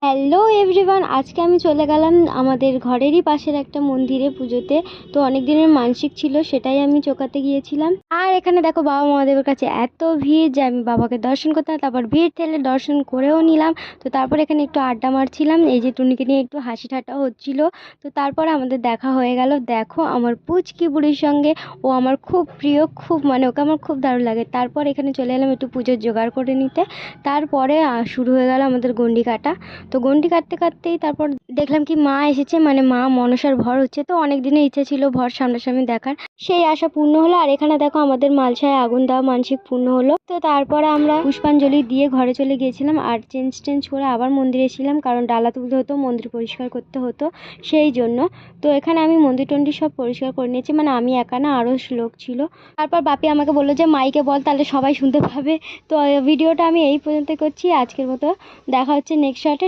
Hello everyone, আজকে আমি চলে গেলাম আমাদের ঘরেরই পাশের একটা মন্দিরে পুজোতে। তো অনেক দিনের মানসিক ছিল, সেটাই আমি চোকাতে গিয়েছিলাম। আর এখানে দেখো বাবা মহাদেবের কাছে এত ভিড় যে আমি বাবাকে দর্শন করতাম, তারপর ভিড় ঠেলে দর্শন করেও নিলাম। তো তারপর এখানে একটু আড্ডা মারছিলাম, এই যে টুনিকে নিয়ে একটু হাসি ঠাট্টা হচ্ছিল। তো তারপরে আমাদের দেখা হয়ে গেল। দেখো আমার পুচকি বুড়ির সঙ্গে, ও আমার খুব প্রিয়, খুব মানে ওকে আমার খুব দারুণ লাগে। তারপর এখানে চলে এলাম একটু পুজোর জোগাড় করে নিতে। তারপরে শুরু হয়ে গেল আমাদের গণ্ডি কাটা। তো গন্ডি কাটতে কাটতেই তারপর দেখলাম কি মা এসেছে, মানে মা মনসার ভর হচ্ছে। তো অনেক দিনের ইচ্ছে ছিল ভর সামনাসামনি দেখার, সেই আশা পূর্ণ হলো। আর এখানে দেখো আমাদের মালসায় আগুন দেওয়া মানসিক পূর্ণ হলো। তো তারপরে আমরা পুষ্পাঞ্জলি দিয়ে ঘরে চলে গিয়েছিলাম আর চেঞ্জ করে আবার মন্দিরে এসেছিলাম, কারণ ডালা তুলতে হতো, মন্দির পরিষ্কার করতে হতো, সেই জন্য। তো এখানে আমি মন্দির টন্দির সব পরিষ্কার করে নিয়েছি, মানে আমি একা না, আরও লোক ছিল। তারপর বাপি আমাকে বললো যে মাইকে বল, তাহলে সবাই শুনতে পাবে। তো ভিডিওটা আমি এই পর্যন্ত করছি আজকের মতো। দেখা হচ্ছে নেক্সট শর্টে।